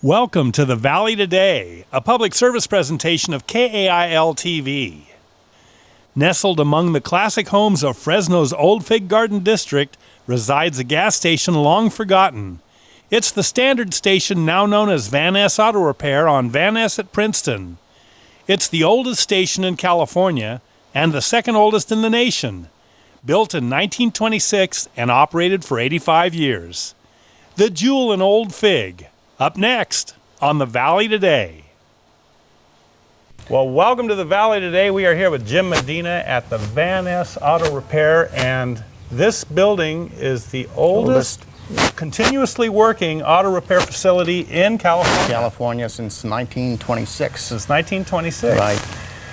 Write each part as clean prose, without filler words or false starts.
Welcome to the Valley Today, a public service presentation of KAIL TV. Nestled among the classic homes of Fresno's Old Fig Garden District resides a gas station long forgotten. It's the standard station now known as Ness Auto Repair on Van Ness at Princeton. It's the oldest station in California and the second oldest in the nation. Built in 1926 and operated for 85 years. The Jewel in Old Fig. Up next on the Valley Today. Well, welcome to the Valley Today. We are here with Jim Medina at the Van Ness Auto Repair, and this building is the oldest continuously working auto repair facility in California. Since 1926. Since 1926. Right.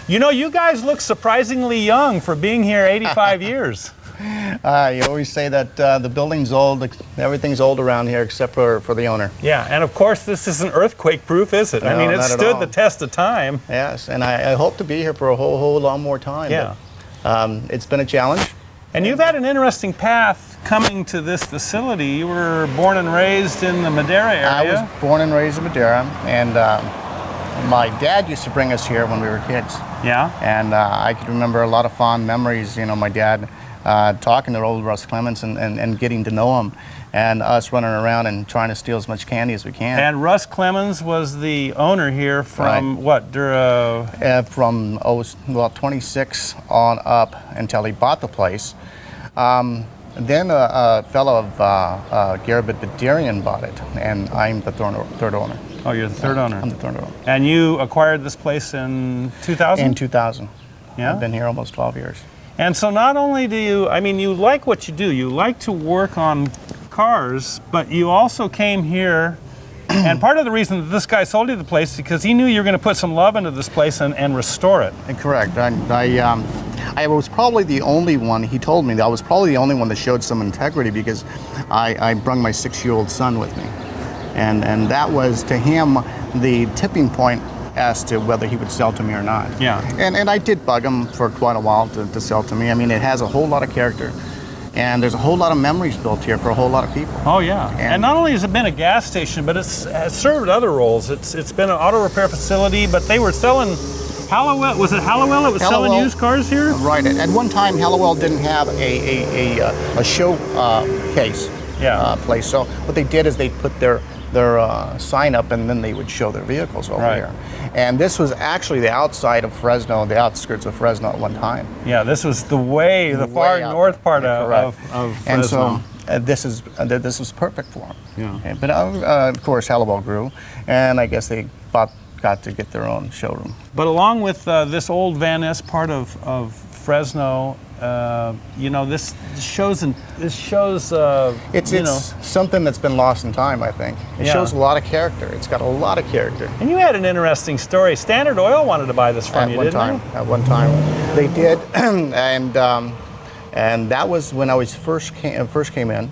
You know, you guys look surprisingly young for being here 85 years. You always say that the building's old, everything's old around here except for the owner. Yeah, and of course this isn't earthquake proof, is it? No, I mean, it not at stood all. the test of time. Yes, and I hope to be here for a whole lot more time. Yeah. But, it's been a challenge. And you've had an interesting path coming to this facility. You were born and raised in the Madera area. I was born and raised in Madera, and my dad used to bring us here when we were kids. Yeah. And I can remember a lot of fond memories, you know, my dad talking to old Russ Clements and getting to know him, and us running around and trying to steal as much candy as we can. And Russ Clemens was the owner here from Right. what? From 26 on up until he bought the place. Then a fellow of Garabit Badarian bought it, and I'm the third owner. Oh, you're the third owner. I'm the third owner. And you acquired this place in 2000? In 2000. Yeah. I've been here almost 12 years. And so not only do you, I mean, you like what you do, you like to work on cars, but you also came here, and part of the reason that this guy sold you the place is because he knew you were going to put some love into this place and restore it. Correct. I was probably the only one, he told me that I was probably the only one that showed some integrity because I brought my 6-year-old son with me. And that was, to him, the tipping point as to whether he would sell to me or not. Yeah. And I did bug him for quite a while to sell to me. I mean, it has a whole lot of character. And there's a whole lot of memories built here for a whole lot of people. Oh yeah, and not only has it been a gas station, but it's served other roles. It's been an auto repair facility, but they were selling Hallowell. Was it Hallowell that was selling used cars here? Right. At one time, Hallowell didn't have a show case place. So what they did is they put their sign up, and then they would show their vehicles over here. And this was actually the outside of Fresno, the outskirts of Fresno at one time. Yeah, this was the far north part of Fresno. And so this was perfect for them. Yeah. But of course, Hallowell grew, and I guess they got to get their own showroom. But along with this old Van Ness part of Fresno, you know, this shows. It's something that's been lost in time, I think. It shows a lot of character. It's got a lot of character. And you had an interesting story. Standard Oil wanted to buy this from you, didn't they? At one time, they did, and that was when I was first came in.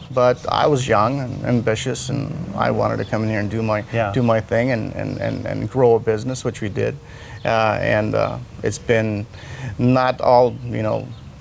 But I was young and ambitious, and I wanted to come in here and do my thing and grow a business, which we did. It's been not all,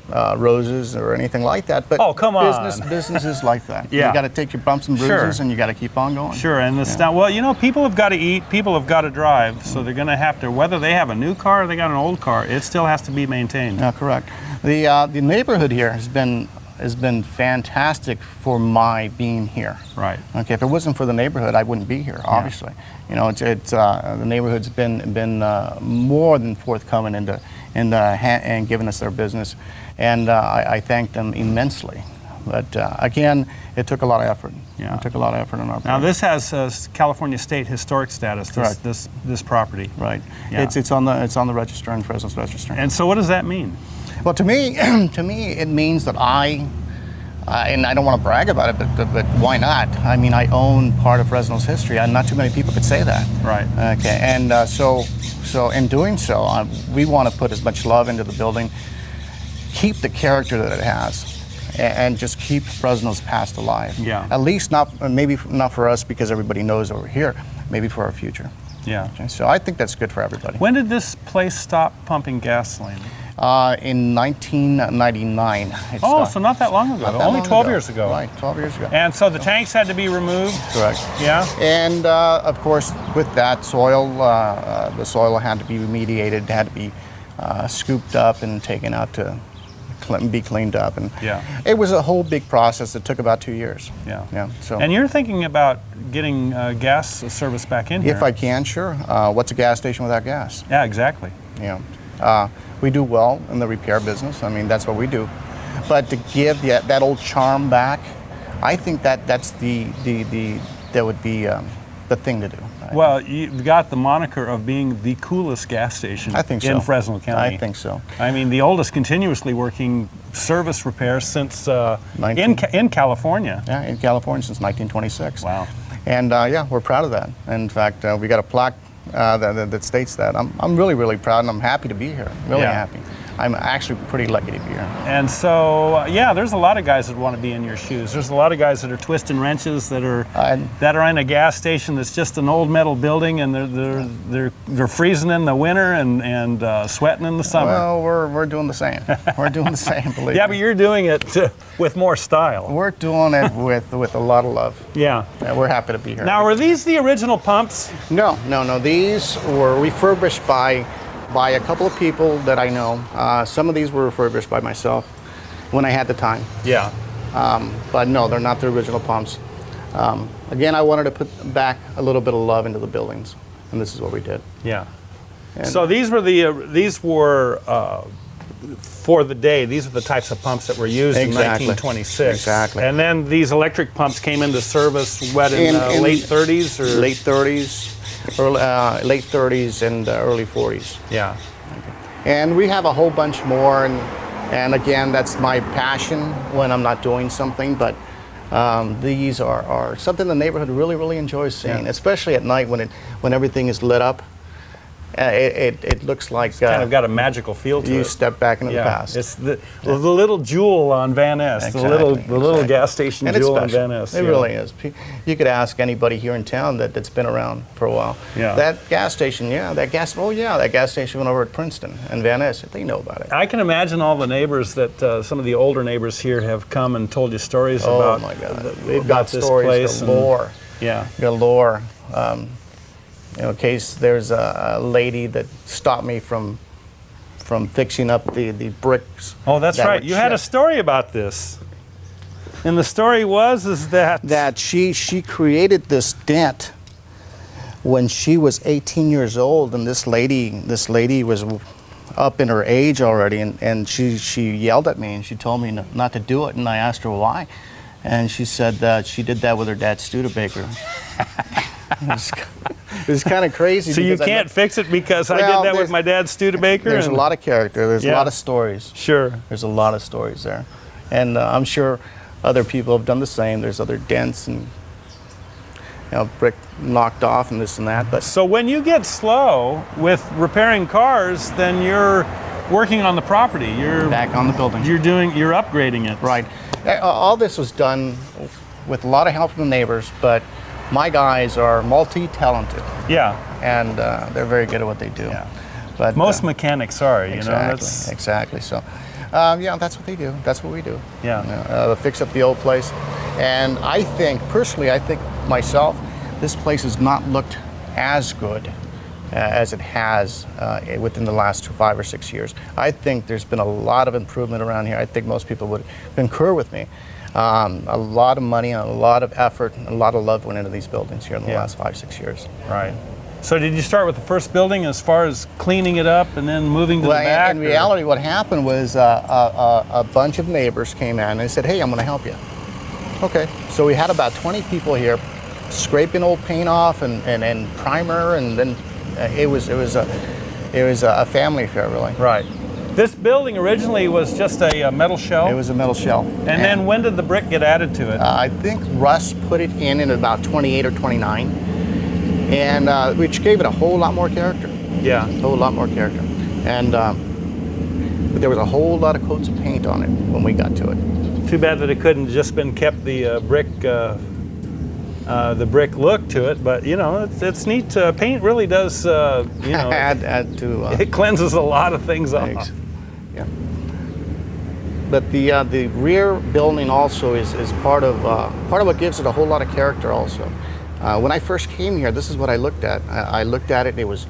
roses or anything like that, but oh, come on. Business is like that. Yeah. You got to take your bumps and bruises, and you got to keep on going. Sure, and well, people have got to eat, people have got to drive, so they're going to have to, whether they have a new car or they got an old car, it still has to be maintained. Yeah, correct. The neighborhood here has been fantastic for my being here. Right. Okay. If it wasn't for the neighborhood, I wouldn't be here. Obviously, the neighborhood's been more than forthcoming and giving us their business, and I thank them immensely. But again, it took a lot of effort. Yeah. It took a lot of effort on our part. Now this has California State Historic status. This property. Right. Yeah. It's on the register, in Fresno's register. And so, what does that mean? Well, to me, it means that and I don't want to brag about it, but why not? I mean, I own part of Fresno's history, and not too many people could say that. Right. Okay, and so in doing so, we want to put as much love into the building, keep the character that it has, and just keep Fresno's past alive. Yeah. At least maybe not for us because everybody knows over here, maybe for our future. Yeah. Okay, so I think that's good for everybody. When did this place stop pumping gasoline? In 1999. Oh, so not that long ago. Only 12 years ago. Right, 12 years ago. And so the tanks had to be removed? Correct. Yeah? And of course, with that soil, the soil had to be remediated, had to be scooped up and taken out to be cleaned up. And it was a whole big process that took about 2 years. Yeah. So. And you're thinking about getting gas service back in here? If I can, sure. What's a gas station without gas? Yeah, exactly. Yeah. We do well in the repair business. I mean, that's what we do. But to give that old charm back, I think that's that would be the thing to do. Well, you've got the moniker of being the coolest gas station in Fresno County. I think so. I mean, the oldest continuously working service repair since in California. Yeah, in California since 1926. Wow. And yeah, we're proud of that. In fact, we got a plaque that states that. I'm really, really proud, and I'm happy to be here. Really happy. I'm actually pretty lucky to be here. And so, yeah, there's a lot of guys that want to be in your shoes. There's a lot of guys that are twisting wrenches that are in a gas station that's just an old metal building, and they're freezing in the winter and sweating in the summer. Well, we're doing the same. We're doing the same. Believe yeah, me. but you're doing it with more style. We're doing it with a lot of love. Yeah. We're happy to be here. Now, were these the original pumps? No. These were refurbished by a couple of people that I know. Some of these were refurbished by myself when I had the time. Yeah. But no, they're not the original pumps. Again, I wanted to put back a little bit of love into the buildings, and this is what we did. Yeah. And so these were for the day. These are the types of pumps that were used in 1926. Exactly. And then these electric pumps came into service in late 30s or late 30s. Late 30s and early 40s. Yeah. And we have a whole bunch more, and again, that's my passion when I'm not doing something, but these are something the neighborhood really, really enjoys seeing, especially at night when everything is lit up. It looks like it's kind of got a magical feel to it. You step back into the past. It's the little jewel on Van Ness, the little gas station and jewel on Van Ness. It really is. You could ask anybody here in town that's been around for a while. Yeah. That gas station, that gas station went over at Princeton and Van Ness. They know about it. I can imagine all the neighbors that some of the older neighbors here have come and told you stories about. Oh my God, they've got this stories place galore. Galore. In case there's a lady that stopped me from fixing up the bricks. Oh, that's right. You had a story about this. And the story is that she created this dent when she was 18 years old, and this lady was up in her age already, and she yelled at me and she told me not to do it, and I asked her why, and she said that she did that with her dad's Studebaker. It was kind of crazy. So you can't fix it because I did that with my dad's Studebaker? There's a lot of character. There's a lot of stories. Sure. There's a lot of stories there. And I'm sure other people have done the same. There's other dents and brick knocked off and this and that. But so when you get slow with repairing cars, then you're working on the property. You're back on the building. You're upgrading it. Right. All this was done with a lot of help from the neighbors, but my guys are multi-talented. Yeah. And they're very good at what they do. Yeah. But most mechanics are, Exactly. So, that's what they do. That's what we do. Yeah. Fix up the old place. And I think myself, this place has not looked as good as it has within the last 5 or 6 years. I think there's been a lot of improvement around here. I think most people would concur with me. A lot of money, and a lot of effort, and a lot of love went into these buildings here in the last 5, 6 years. Right. So did you start with the first building as far as cleaning it up and then moving to the back? In reality, what happened was a bunch of neighbors came in and they said, "Hey, I'm going to help you." Okay. So we had about 20 people here scraping old paint off and primer, and then it was a family affair, really. Right. This building originally was just a metal shell? It was a metal shell. And then when did the brick get added to it? I think Russ put it in about 28 or 29, and which gave it a whole lot more character. Yeah. A whole lot more character. And but there was a whole lot of coats of paint on it when we got to it. Too bad that it couldn't just been kept the brick look to it, but it's neat. Paint really does, add to. It cleanses a lot of things off. But the rear building also is part of what gives it a whole lot of character also. When I first came here, this is what I looked at. I looked at it. It was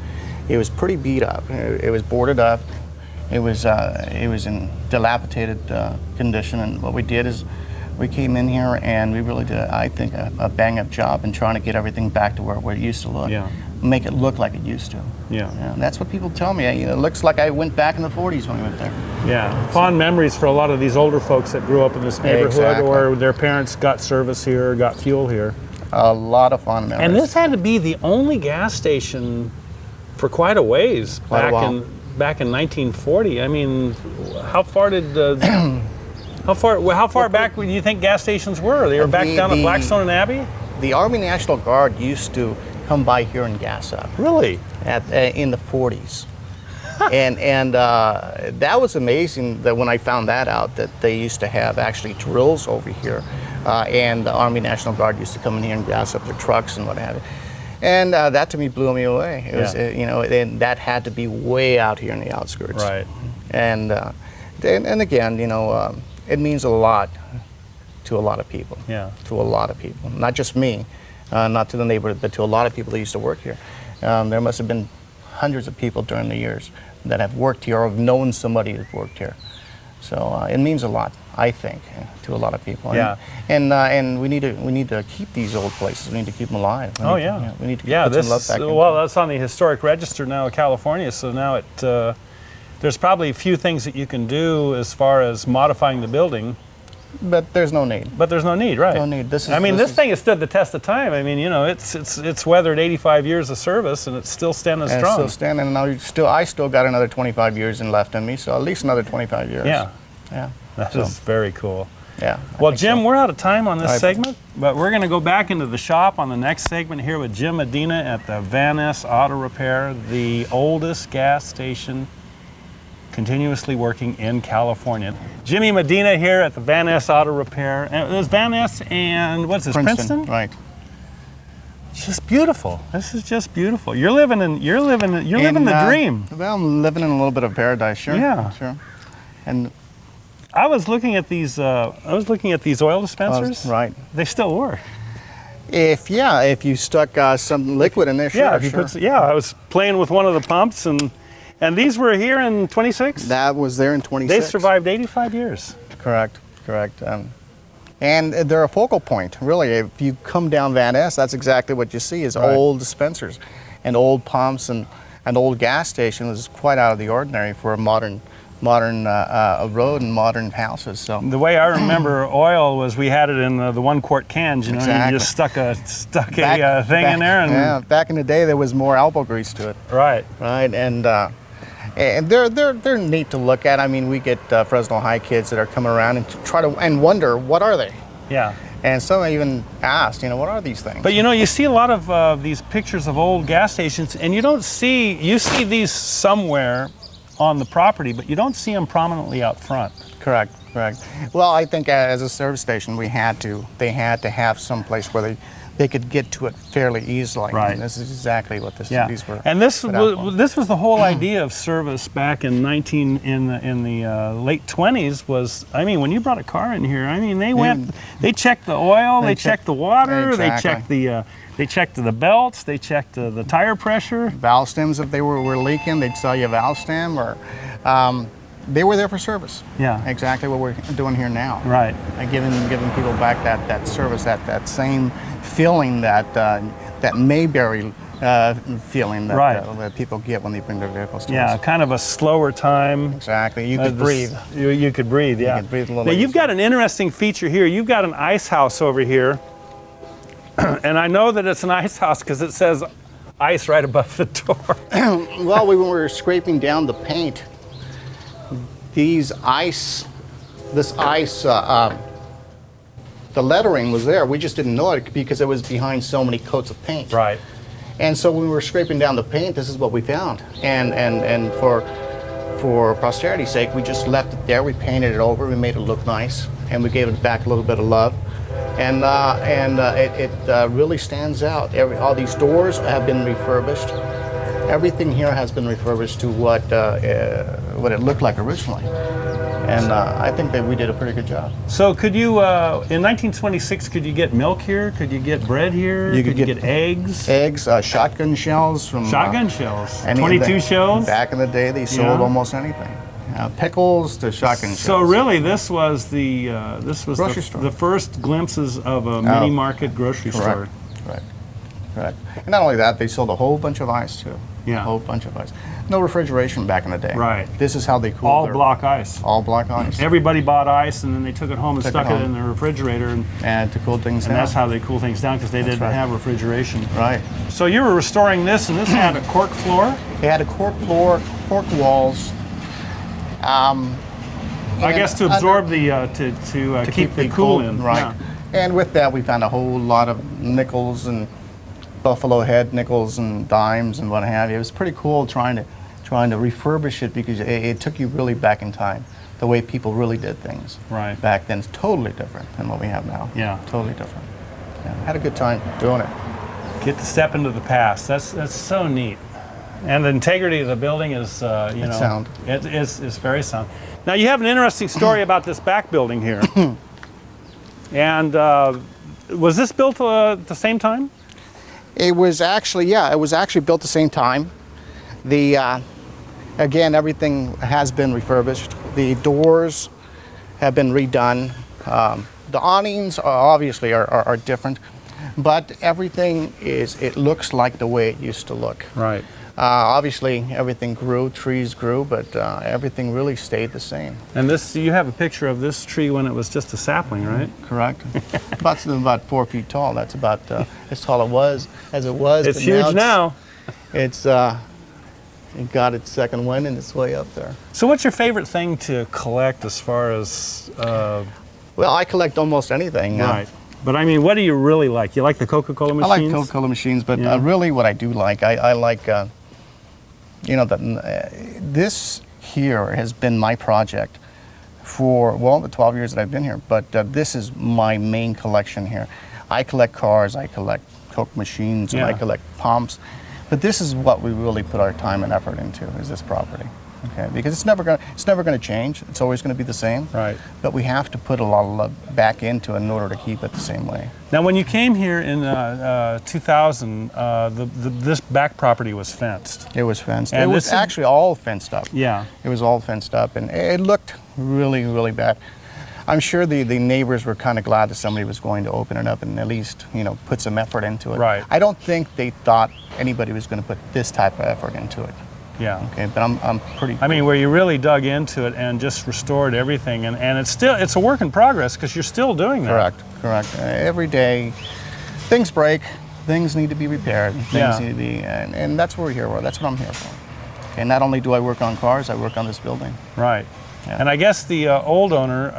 pretty beat up. It was boarded up. It was in dilapidated condition. And what we did is we came in here and we really did, I think, a bang-up job in trying to get everything back to where it used to look. Yeah. Make it look like it used to. Yeah. And that's what people tell me. It looks like I went back in the 40s when we went there. Yeah. Fond memories for a lot of these older folks that grew up in this neighborhood, Exactly. or their parents got service here, got fuel here. A lot of fond memories. And this had to be the only gas station for quite a ways Quite a while. back in 1940. I mean, how far did how far back do you think gas stations were? They were back down at Blackstone and Abbey? The Army National Guard used to come by here and gas up Really? in the 40s. and that was amazing that when I found that out, that they used to have actually drills over here, and the Army National Guard used to come in here and gas up their trucks and what have you. And that to me blew me away. It was, and that had to be way out here in the outskirts. Right. And again, it means a lot to a lot of people. Yeah. To a lot of people, not just me, not to the neighborhood, but to a lot of people that used to work here. There must have been hundreds of people during the years that have worked here or have known somebody who's worked here. So it means a lot, I think, to a lot of people. Yeah. And we need to keep these old places. We need to keep them alive. We need to put some love back in. Well, that's on the historic register now of California. So now there's probably a few things that you can do as far as modifying the building. But there's no need. But there's no need, right? No need. This thing has stood the test of time. I mean, it's weathered 85 years of service, and it's still standing strong. It's still standing, and I still got another 25 years left in me, so at least another 25 years. Yeah. Yeah. That is very cool. Yeah. Well, Jim, we're out of time on this right. segment, but we're going to go back into the shop on the next segment here with Jim Medina at the Van Ness Auto Repair, the oldest gas station continuously working in California. Jimmy Medina here at the Van Ness Auto Repair. And it was Van Ness and what's this, Princeton? Right. It's just beautiful. This is just beautiful. You're living the dream. Well, I'm living in a little bit of paradise, sure. Yeah. Sure. And I was looking at these oil dispensers. Right. They still work. If you stuck some liquid in there, sure. Yeah, if you put, I was playing with one of the pumps, and these were here in 26? That was there in 26. They survived 85 years. Correct. And they're a focal point, really. If you come down Van Ness, that's exactly what you see is old dispensers and old pumps and an old gas station was quite out of the ordinary for a modern road and modern houses. So the way I remember oil was we had it in the 1 quart cans. Exactly. You just stuck a thing in there, and yeah, back in the day there was more elbow grease to it. Right. And they're neat to look at. I mean, we get Fresno High kids that are coming around and try to wonder what are they. Yeah. And some even asked, what are these things? But you see a lot of these pictures of old gas stations, and you see these somewhere on the property, but you don't see them prominently out front. Correct. Well, I think as a service station, they had to have some place where they could get to it fairly easily. Right. And this is exactly what these were. And this was the whole idea of service back in the late 20s was, I mean, when you brought a car in here, I mean, they checked the oil, they checked the water, exactly. they checked the belts, they checked the tire pressure. Valve stems, if they were leaking, they'd sell you a valve stem, or they were there for service. Yeah. Exactly what we're doing here now. Right. Giving people back that service, that same feeling that Mayberry feeling that people get when they bring their vehicles to us. Yeah, kind of a slower time. Exactly. You could breathe. You could breathe, yeah. You could breathe a little now, you've easier. got an interesting feature here. You've got an ice house over here. And I know that it's an ice house because it says ice right above the door. Well, when we were scraping down the paint, the lettering was there. We just didn't know it because it was behind so many coats of paint. Right. And so when we were scraping down the paint, this is what we found. And for posterity's sake, we just left it there. We painted it over. We made it look nice, and we gave it back a little bit of love. And it really stands out. All these doors have been refurbished. Everything here has been refurbished to what it looked like originally. And I think that we did a pretty good job. So could you, in 1926, could you get milk here? Could you get bread here? Could you get eggs? Eggs, shotgun shells from... Shotgun shells? 22 shells? Back in the day, they sold almost anything. Pickles to shotgun shells. So really, this was the grocery store. The first glimpses of a mini market grocery store. Correct. And not only that, they sold a whole bunch of ice too. Yeah. A whole bunch of ice. No refrigeration back in the day. Right. This is how they cooled all block ice. All block ice. Everybody bought ice, and then they took it home and stuck it in the refrigerator. And to cool things down. And that's how they cool things down, because they didn't have refrigeration. Right. So you were restoring this, and this had a cork floor? It had a cork floor, cork walls. I guess to absorb to keep the cool in. Right. Yeah. And with that, we found a whole lot of nickels and buffalo head nickels and dimes and what have you. It was pretty cool trying to refurbish it, because it took you really back in time. The way people really did things back then is totally different than what we have now. Yeah. Totally different. Yeah. Had a good time doing it. Get to step into the past. That's so neat. And the integrity of the building is, sound. It's very sound. Now you have an interesting story about this back building here. And was this built at the same time? It was actually, it was actually built at the same time. Again, everything has been refurbished. The doors have been redone. The awnings obviously are different, but everything it looks like the way it used to look. Right. Obviously, everything grew, trees grew, but everything really stayed the same. And you have a picture of this tree when it was just a sapling, right? Correct. about 4 feet tall. That's about as tall as it was. It's huge now. It got its second wind and it's way up there. So what's your favorite thing to collect as far as... Well, I collect almost anything. Right. But I mean, what do you really like? You like the Coca-Cola machines? I like Coca-Cola machines, but really what I do like, I like, this here has been my project for, the 12 years that I've been here, but this is my main collection here. I collect cars, I collect Coke machines, and I collect pumps, but this is what we really put our time and effort into, is this property. Okay, because it's never going to change. It's always going to be the same. Right. But we have to put a lot of love back into it in order to keep it the same way. Now, when you came here in 2000, this back property was fenced. It was fenced. And it was actually all fenced up. Yeah. It was all fenced up, and it looked really, really bad. I'm sure the neighbors were kind of glad that somebody was going to open it up and at least, put some effort into it. Right. I don't think they thought anybody was going to put this type of effort into it. Yeah. Okay, but I'm pretty... I mean, where you really dug into it and just restored everything, and it's a work in progress, because you're still doing that. Correct. Every day, things break, things need to be repaired, things need to be, and that's what we're here for. That's what I'm here for. Okay, not only do I work on cars, I work on this building. Right. Yeah. And I guess the old owner,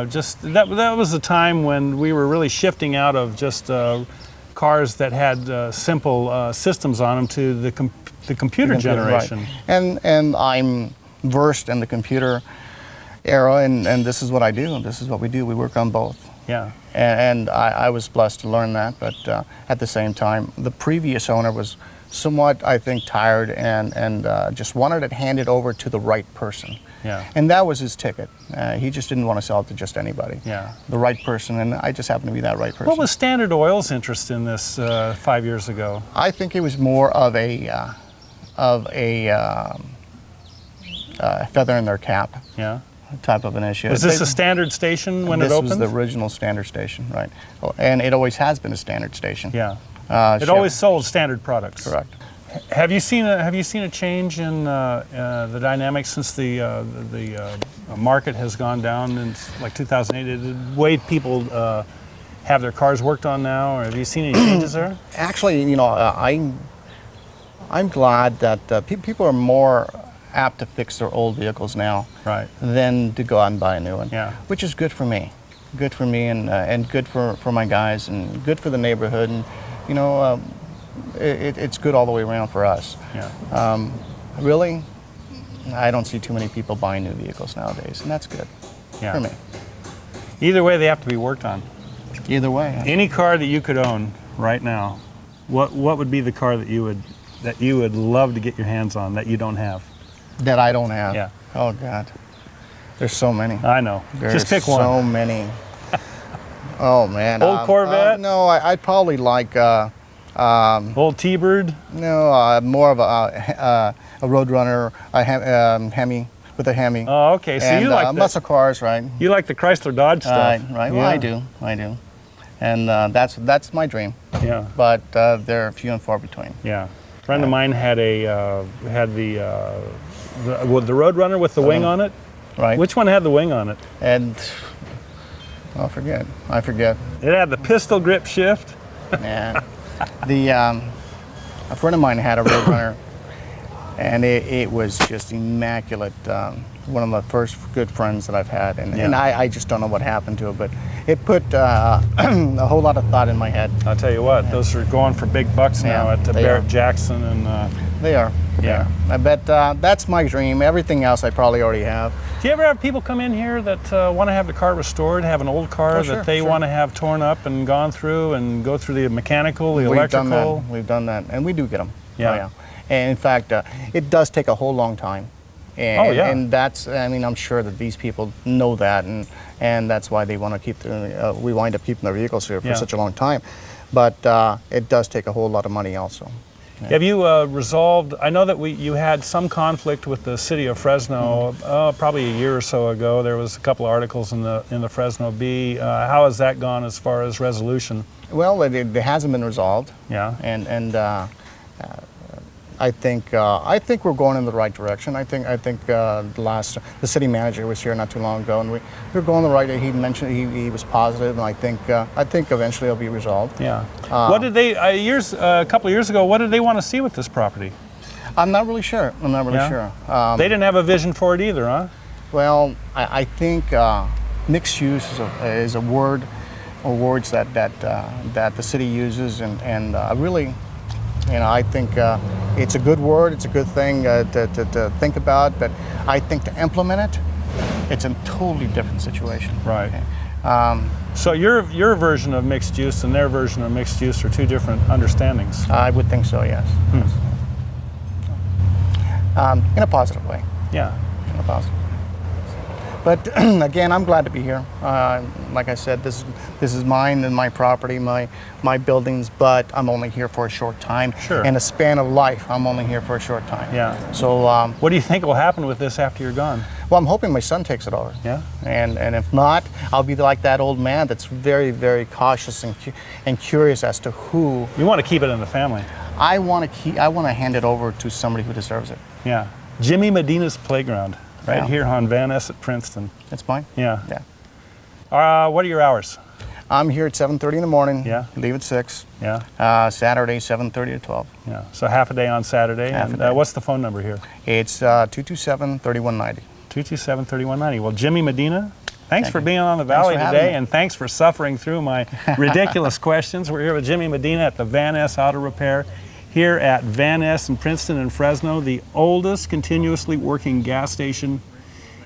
that was a time when we were really shifting out of just cars that had simple systems on them to the computer generation. Right. And I'm versed in the computer era, and this is what I do, and this is what we do. We work on both. Yeah. And I was blessed to learn that, but at the same time, the previous owner was somewhat, I think, tired and just wanted it handed over to the right person. Yeah. And that was his ticket. He just didn't want to sell it to just anybody. Yeah. The right person, and I just happened to be that right person. What was Standard Oil's interest in this 5 years ago? I think it was more of a feather in their cap. Yeah. Type of an issue. Was this a standard station when it opened? This was the original standard station, right? And it always has been a standard station. Yeah. It always sold standard products. Correct. Have you seen a change in the dynamics since the market has gone down in like 2008? The way people have their cars worked on now, or have you seen any changes there? Actually, I'm glad that people are more apt to fix their old vehicles now, right, than to go out and buy a new one. Yeah. Which is good for me, and good for my guys, and good for the neighborhood, and it's good all the way around for us. Yeah. Really, I don't see too many people buying new vehicles nowadays, and that's good for me. Either way, they have to be worked on. Either way. Any car that you could own right now, what would be the car that you would love to get your hands on that you don't have? That I don't have? Yeah. Oh, God. There's so many. I know. There's Just pick one. so many. Oh man. Old Corvette? No, I'd probably like. Old T-Bird? No, more of a Roadrunner, a Hemi with a Hemi. Oh, okay. So and, you like the muscle cars, right? You like the Chrysler Dodge stuff? Right. Yeah. Well, I do, and that's my dream. Yeah. But they're few and far between. Yeah. A friend of mine had the Roadrunner with the wing on it. Right. Which one had the wing on it? And I forget. It had the pistol grip shift. Yeah. A friend of mine had a Roadrunner, and it was just immaculate. One of my first good friends that I've had, and I just don't know what happened to it, but it put a whole lot of thought in my head. I'll tell you what, those are going for big bucks now at Barrett Jackson, and they are. Yeah. I bet that's my dream. Everything else I probably already have. Do you ever have people come in here that want to have the car restored, have an old car that they want to have torn up and gone through and go through the mechanical, the electrical? We've done that, and we do get them. Yeah. Oh, yeah. And in fact, it does take a whole long time. And, and that's, I mean, I'm sure that these people know that, and that's why they want to keep, we wind up keeping their vehicles here for such a long time. But it does take a whole lot of money also. Yeah. Have you resolved, I know that you had some conflict with the city of Fresno, probably a year or so ago. There was a couple of articles in the Fresno Bee. How has that gone as far as resolution? Well, it hasn't been resolved. Yeah. And I think we're going in the right direction. I think the city manager was here not too long ago, and we're going the right. He mentioned he was positive, and I think eventually it'll be resolved. Yeah. What did they a couple of years ago? What did they want to see with this property? I'm not really sure. Sure. They didn't have a vision for it either, huh? Well, I think mixed use is a word or words that the city uses, and really. I think it's a good word, it's a good thing to think about, but I think to implement it, it's a totally different situation. Right. So your version of mixed use and their version of mixed use are two different understandings? I would think so, yes. In a positive way. Yeah. In a positive way. But again, I'm glad to be here. Like I said, this is mine and my property, my buildings, but I'm only here for a short time. Sure. In a span of life, I'm only here for a short time. Yeah. So what do you think will happen with this after you're gone? Well, I'm hoping my son takes it over. Yeah. And if not, I'll be like that old man that's very, very cautious and curious as to who. You want to keep it in the family. I want to hand it over to somebody who deserves it. Yeah. Jimmy Medina's Playground. Right here on Van Ness at Princeton. That's mine? Yeah. Yeah. What are your hours? I'm here at 7:30 in the morning. Yeah. Leave at 6. Yeah. Saturday, 7:30 to 12. Yeah. So half a day on Saturday. Half a day. What's the phone number here? It's 227-3190. 227-3190. Well, Jimmy Medina, thanks for being on the Valley today, and thanks for suffering through my ridiculous questions. We're here with Jimmy Medina at the Van Ness Auto Repair. Here at Van Ness in Princeton and Fresno, the oldest continuously working gas station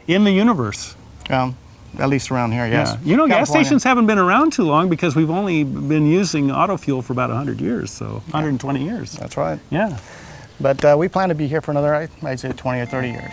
in the universe. At least around here, yes. Yeah. You know, gas stations haven't been around too long because we've only been using auto fuel for about 100 years, so 120 years. That's right. Yeah. But we plan to be here for another, I'd say, 20 or 30 years.